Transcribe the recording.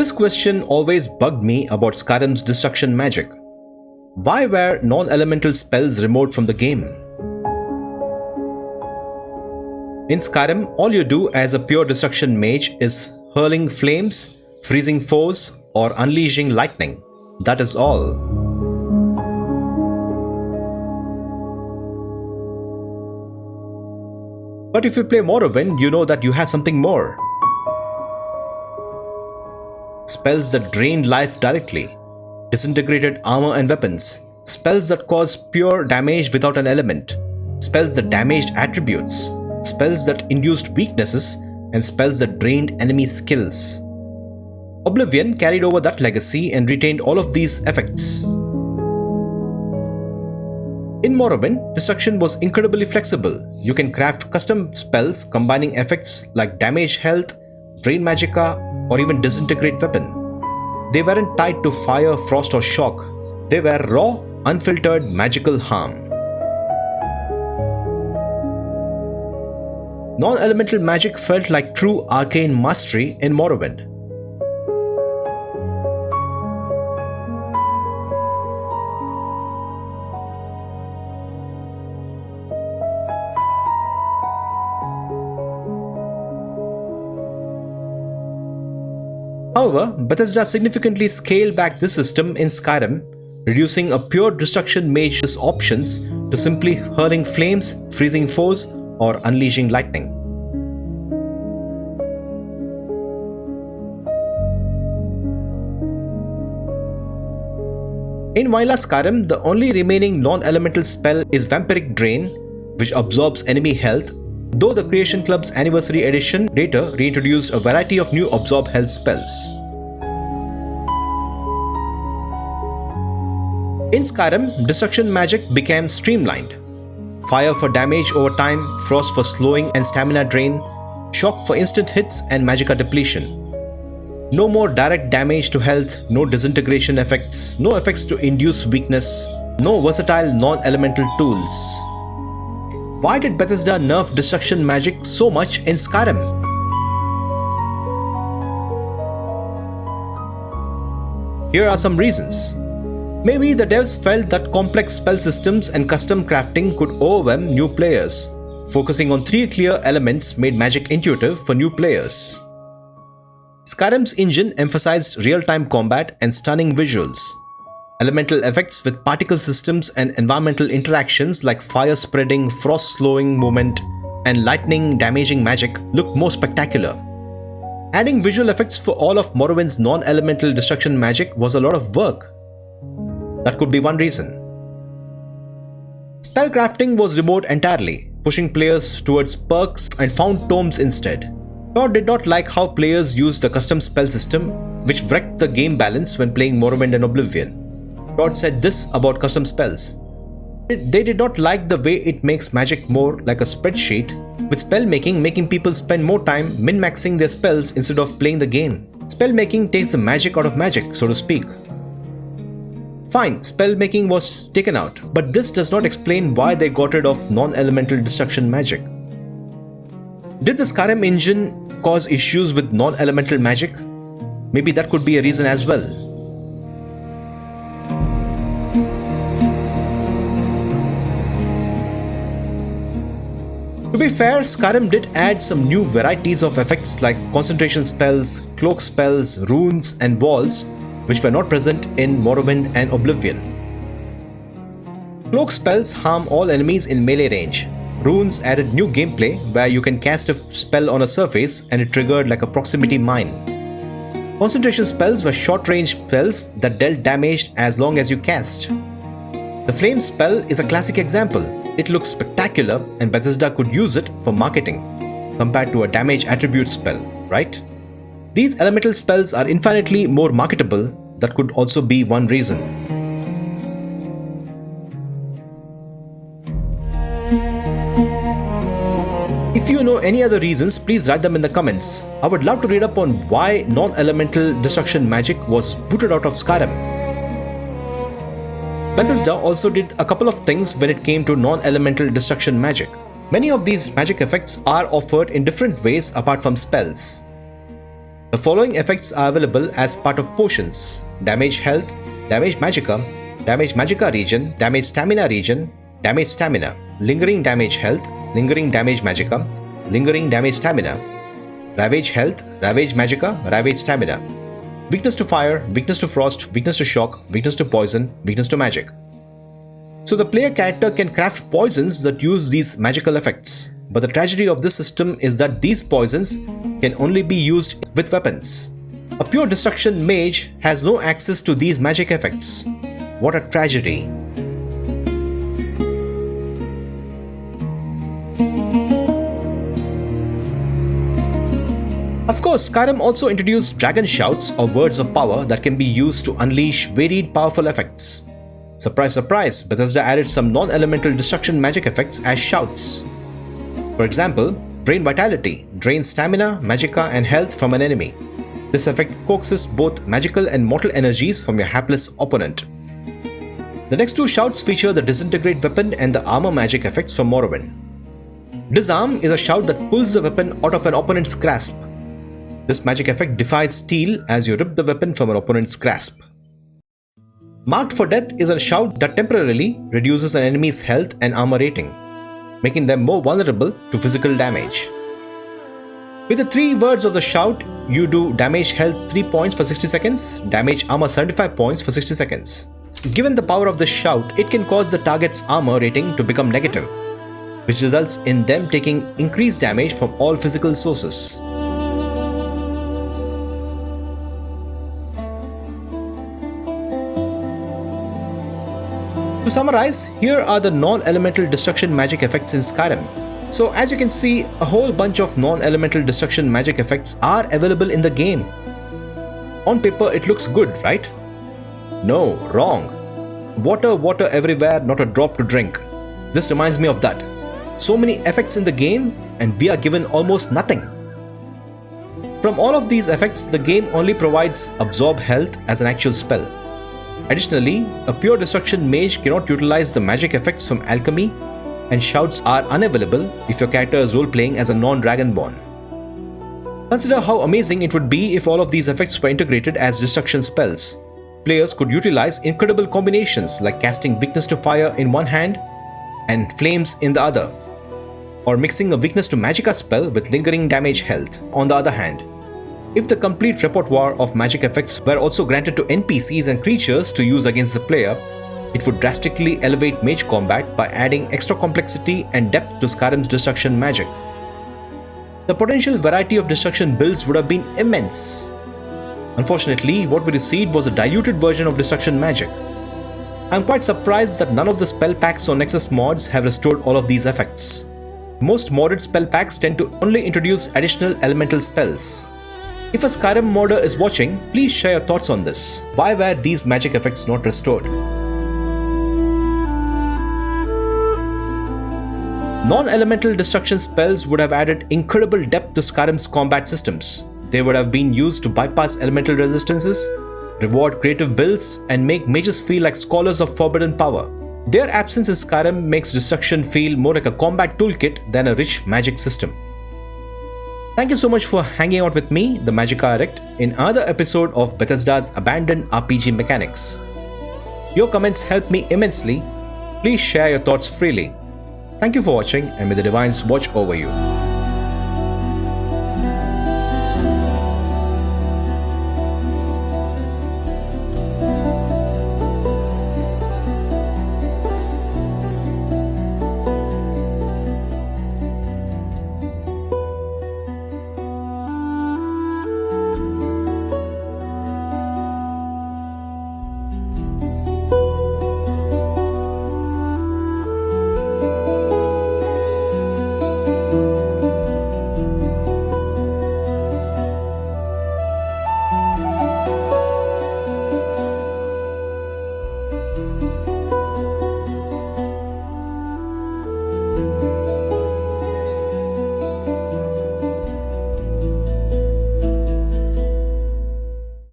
This question always bugged me about Skyrim's destruction magic. Why were non-elemental spells removed from the game? In Skyrim, all you do as a pure destruction mage is hurling flames, freezing foes, or unleashing lightning. That is all. But if you play Morrowind, you know that you have something more. Spells that drain life directly, disintegrated armor and weapons, spells that cause pure damage without an element, spells that damaged attributes, spells that induced weaknesses, and spells that drained enemy skills. Oblivion carried over that legacy and retained all of these effects. In Morrowind, destruction was incredibly flexible. You can craft custom spells combining effects like damage health, drain magicka, or even disintegrate weapon. They weren't tied to fire, frost, or shock. They were raw, unfiltered magical harm. Non-elemental magic felt like true arcane mastery in Morrowind. However, Bethesda significantly scaled back this system in Skyrim, reducing a pure destruction mage's options to simply hurling flames, freezing foes, or unleashing lightning. In vanilla Skyrim, the only remaining non-elemental spell is Vampiric Drain, which absorbs enemy health, though the Creation Club's Anniversary Edition later reintroduced a variety of new absorb health spells. In Skyrim, destruction magic became streamlined. Fire for damage over time, frost for slowing and stamina drain, shock for instant hits and magicka depletion. No more direct damage to health, no disintegration effects, no effects to induce weakness, no versatile non-elemental tools. Why did Bethesda nerf destruction magic so much in Skyrim? Here are some reasons. Maybe the devs felt that complex spell systems and custom crafting could overwhelm new players. Focusing on 3 clear elements made magic intuitive for new players. Skyrim's engine emphasized real-time combat and stunning visuals. Elemental effects with particle systems and environmental interactions like fire spreading, frost slowing movement, and lightning damaging magic looked more spectacular. Adding visual effects for all of Morrowind's non-elemental destruction magic was a lot of work. That could be one reason. Spellcrafting was removed entirely, pushing players towards perks and found tomes instead. Todd did not like how players used the custom spell system, which wrecked the game balance when playing Morrowind and Oblivion. Todd said this about custom spells. They did not like the way it makes magic more like a spreadsheet, with spellmaking making people spend more time min-maxing their spells instead of playing the game. Spellmaking takes the magic out of magic, so to speak. Fine, spellmaking was taken out, but this does not explain why they got rid of non-elemental destruction magic. Did the Skyrim engine cause issues with non-elemental magic? Maybe that could be a reason as well. To be fair, Skyrim did add some new varieties of effects like concentration spells, cloak spells, runes, and walls, which were not present in Morrowind and Oblivion. Cloak spells harm all enemies in melee range. Runes added new gameplay where you can cast a spell on a surface and it triggered like a proximity mine. Concentration spells were short-range spells that dealt damage as long as you cast. The flame spell is a classic example. It looks spectacular and Bethesda could use it for marketing, compared to a damage attribute spell, right? These elemental spells are infinitely more marketable. That could also be one reason. If you know any other reasons, please write them in the comments. I would love to read up on why non-elemental destruction magic was booted out of Skyrim. Bethesda also did a couple of things when it came to non-elemental destruction magic. Many of these magic effects are offered in different ways apart from spells. The following effects are available as part of potions: damage health, damage magicka, damage magicka regen, damage stamina regen, damage stamina, lingering damage health, lingering damage magicka, lingering damage stamina, ravage health, ravage magicka, ravage stamina, weakness to fire, weakness to frost, weakness to shock, weakness to poison, weakness to magic. So the player character can craft poisons that use these magical effects, but the tragedy of this system is that these poisons can only be used with weapons. A pure destruction mage has no access to these magic effects. What a tragedy. Of course, Skyrim also introduced dragon shouts or words of power that can be used to unleash varied powerful effects. Surprise, surprise, Bethesda added some non-elemental destruction magic effects as shouts. For example, Drain Vitality drains stamina, magicka and health from an enemy. This effect coaxes both magical and mortal energies from your hapless opponent. The next two shouts feature the Disintegrate weapon and the armor magic effects from Morrowind. Disarm is a shout that pulls the weapon out of an opponent's grasp. This magic effect defies steel as you rip the weapon from an opponent's grasp. Marked for Death is a shout that temporarily reduces an enemy's health and armor rating, making them more vulnerable to physical damage. With the three words of the shout, you do damage health 3 points for 60 seconds, damage armor 75 points for 60 seconds. Given the power of this shout, it can cause the target's armor rating to become negative, which results in them taking increased damage from all physical sources. To summarize, here are the non-elemental destruction magic effects in Skyrim. So as you can see, a whole bunch of non-elemental destruction magic effects are available in the game. On paper it looks good, right? No, wrong. Water, water everywhere, not a drop to drink. This reminds me of that. So many effects in the game and we are given almost nothing. From all of these effects, the game only provides Absorb Health as an actual spell. Additionally, a pure destruction mage cannot utilize the magic effects from alchemy, and shouts are unavailable if your character is role-playing as a non-dragonborn. Consider how amazing it would be if all of these effects were integrated as destruction spells. Players could utilize incredible combinations like casting weakness to fire in one hand and flames in the other, or mixing a weakness to magicka spell with lingering damage health on the other hand. If the complete repertoire of magic effects were also granted to NPCs and creatures to use against the player, it would drastically elevate mage combat by adding extra complexity and depth to Skyrim's destruction magic. The potential variety of destruction builds would have been immense. Unfortunately, what we received was a diluted version of destruction magic. I'm quite surprised that none of the spell packs or Nexus mods have restored all of these effects. Most modded spell packs tend to only introduce additional elemental spells. If a Skyrim modder is watching, please share your thoughts on this. Why were these magic effects not restored? Non-elemental destruction spells would have added incredible depth to Skyrim's combat systems. They would have been used to bypass elemental resistances, reward creative builds, and make mages feel like scholars of forbidden power. Their absence in Skyrim makes destruction feel more like a combat toolkit than a rich magic system. Thank you so much for hanging out with me, the Magicka Addict, in another episode of Bethesda's abandoned RPG mechanics. Your comments help me immensely. Please share your thoughts freely. Thank you for watching, and may the divines watch over you.